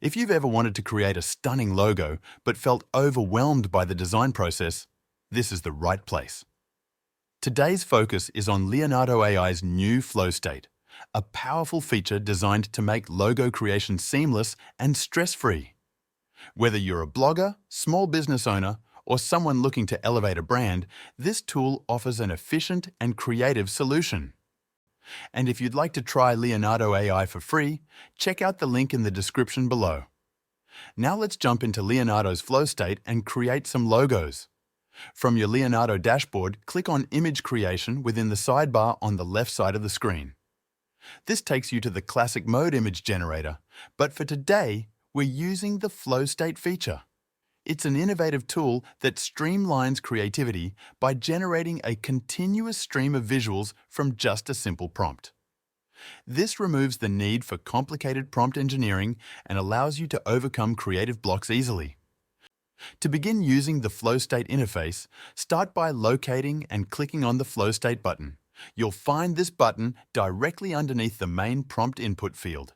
If you've ever wanted to create a stunning logo but felt overwhelmed by the design process, this is the right place. Today's focus is on Leonardo AI's new flow state, a powerful feature designed to make logo creation seamless and stress-free. Whether you're a blogger, small business owner, or someone looking to elevate a brand, this tool offers an efficient and creative solution. And if you'd like to try Leonardo AI for free, check out the link in the description below. Now let's jump into Leonardo's flow state and create some logos. From your Leonardo dashboard, click on Image Creation within the sidebar on the left side of the screen. This takes you to the Classic Mode image generator, but for today, we're using the flow state feature. It's an innovative tool that streamlines creativity by generating a continuous stream of visuals from just a simple prompt. This removes the need for complicated prompt engineering and allows you to overcome creative blocks easily. To begin using the flow state interface, start by locating and clicking on the flow state button. You'll find this button directly underneath the main prompt input field.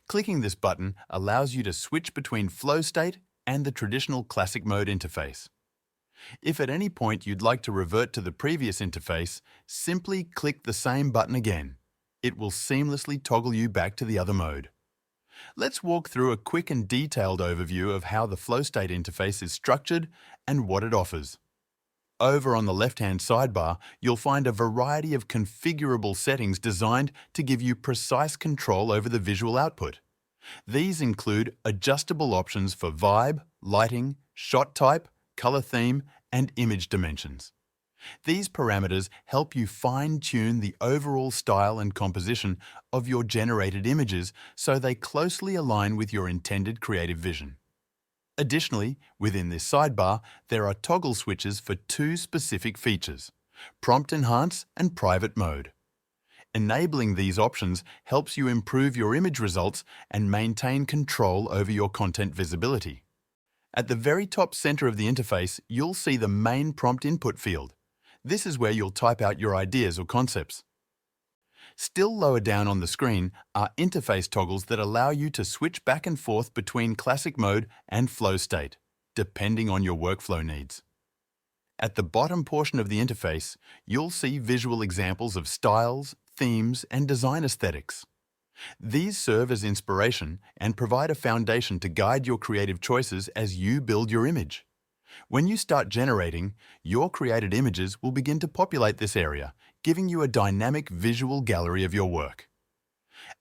Clicking this button allows you to switch between flow state and the traditional classic mode interface. If at any point you'd like to revert to the previous interface, simply click the same button again. It will seamlessly toggle you back to the other mode. Let's walk through a quick and detailed overview of how the flow state interface is structured and what it offers. Over on the left-hand sidebar, you'll find a variety of configurable settings designed to give you precise control over the visual output. These include adjustable options for vibe, lighting, shot type, color theme, and image dimensions. These parameters help you fine-tune the overall style and composition of your generated images so they closely align with your intended creative vision. Additionally, within this sidebar, there are toggle switches for two specific features: Prompt Enhance and Private Mode. Enabling these options helps you improve your image results and maintain control over your content visibility. At the very top center of the interface, you'll see the main prompt input field. This is where you'll type out your ideas or concepts. Still lower down on the screen are interface toggles that allow you to switch back and forth between classic mode and flow state, depending on your workflow needs. At the bottom portion of the interface, you'll see visual examples of styles, themes, and design aesthetics. These serve as inspiration and provide a foundation to guide your creative choices as you build your image. When you start generating, your created images will begin to populate this area, giving you a dynamic visual gallery of your work.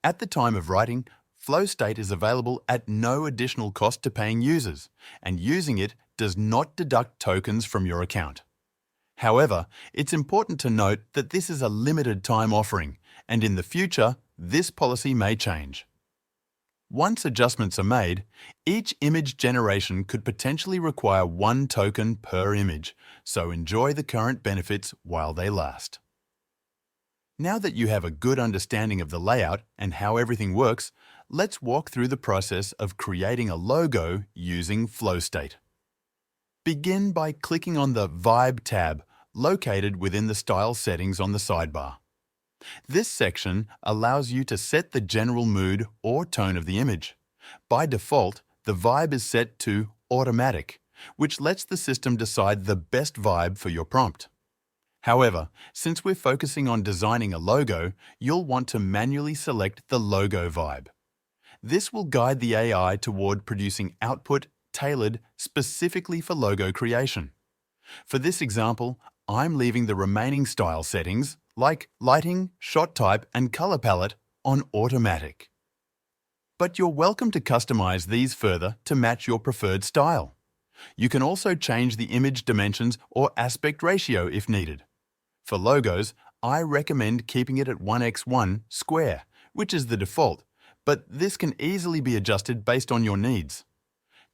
At the time of writing, Flow State is available at no additional cost to paying users, and using it does not deduct tokens from your account. However, it's important to note that this is a limited time offering, and in the future, this policy may change. Once adjustments are made, each image generation could potentially require 1 token per image, so enjoy the current benefits while they last. Now that you have a good understanding of the layout and how everything works, let's walk through the process of creating a logo using Flow State. Begin by clicking on the Vibe tab located within the Style settings on the sidebar. This section allows you to set the general mood or tone of the image. By default, the vibe is set to Automatic, which lets the system decide the best vibe for your prompt. However, since we're focusing on designing a logo, you'll want to manually select the logo vibe. This will guide the AI toward producing output tailored specifically for logo creation. For this example, I'm leaving the remaining style settings, like lighting, shot type, and color palette, on automatic. But you're welcome to customize these further to match your preferred style. You can also change the image dimensions or aspect ratio if needed. For logos, I recommend keeping it at 1:1 square, which is the default, but this can easily be adjusted based on your needs.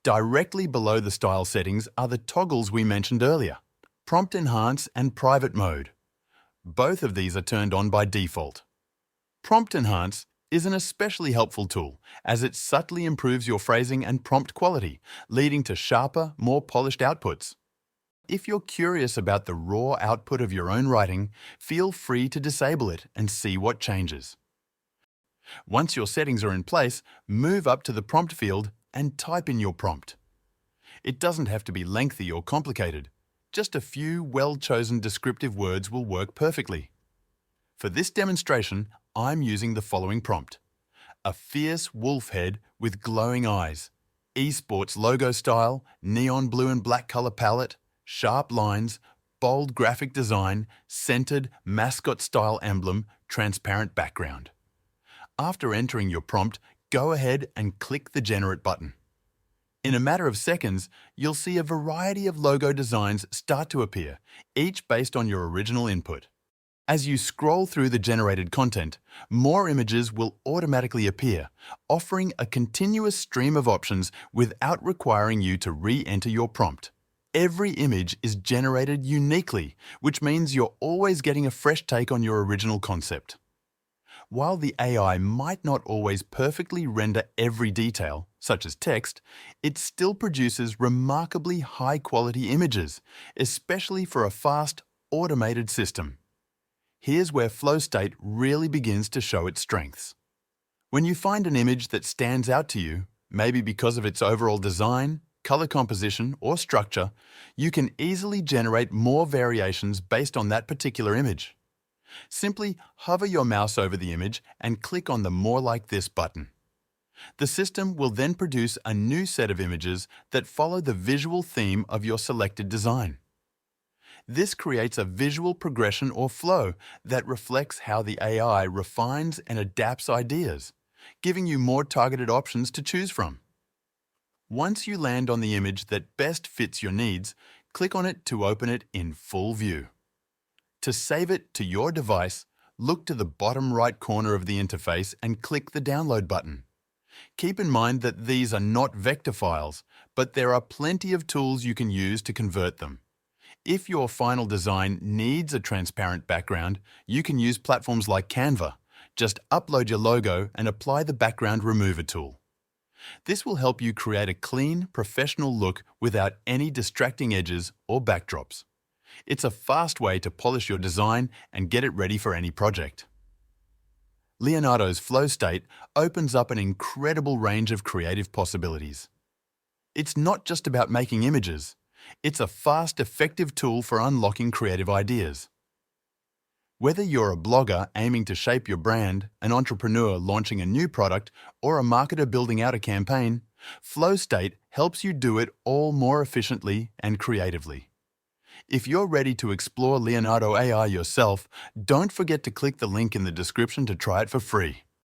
Directly below the style settings are the toggles we mentioned earlier, Prompt Enhance and Private Mode. Both of these are turned on by default. Prompt Enhance is an especially helpful tool as it subtly improves your phrasing and prompt quality, leading to sharper, more polished outputs. If you're curious about the raw output of your own writing, feel free to disable it and see what changes. Once your settings are in place, move up to the prompt field and type in your prompt. It doesn't have to be lengthy or complicated. Just a few well-chosen descriptive words will work perfectly. For this demonstration, I'm using the following prompt. A fierce wolf head with glowing eyes, esports logo style, neon blue and black color palette, sharp lines, bold graphic design, centered mascot style emblem, transparent background. After entering your prompt, go ahead and click the Generate button. In a matter of seconds, you'll see a variety of logo designs start to appear, each based on your original input. As you scroll through the generated content, more images will automatically appear, offering a continuous stream of options without requiring you to re-enter your prompt. Every image is generated uniquely, which means you're always getting a fresh take on your original concept. While the AI might not always perfectly render every detail, such as text, it still produces remarkably high-quality images, especially for a fast, automated system. Here's where FlowState really begins to show its strengths. When you find an image that stands out to you, maybe because of its overall design, color composition, or structure, you can easily generate more variations based on that particular image. Simply hover your mouse over the image and click on the More Like This button. The system will then produce a new set of images that follow the visual theme of your selected design. This creates a visual progression or flow that reflects how the AI refines and adapts ideas, giving you more targeted options to choose from. Once you land on the image that best fits your needs, click on it to open it in full view. To save it to your device, look to the bottom right corner of the interface and click the Download button. Keep in mind that these are not vector files, but there are plenty of tools you can use to convert them. If your final design needs a transparent background, you can use platforms like Canva. Just upload your logo and apply the Background Remover tool. This will help you create a clean, professional look without any distracting edges or backdrops. It's a fast way to polish your design and get it ready for any project. Leonardo's FlowState opens up an incredible range of creative possibilities. It's not just about making images. It's a fast, effective tool for unlocking creative ideas. Whether you're a blogger aiming to shape your brand, an entrepreneur launching a new product, or a marketer building out a campaign, FlowState helps you do it all more efficiently and creatively. If you're ready to explore Leonardo AI yourself, don't forget to click the link in the description to try it for free.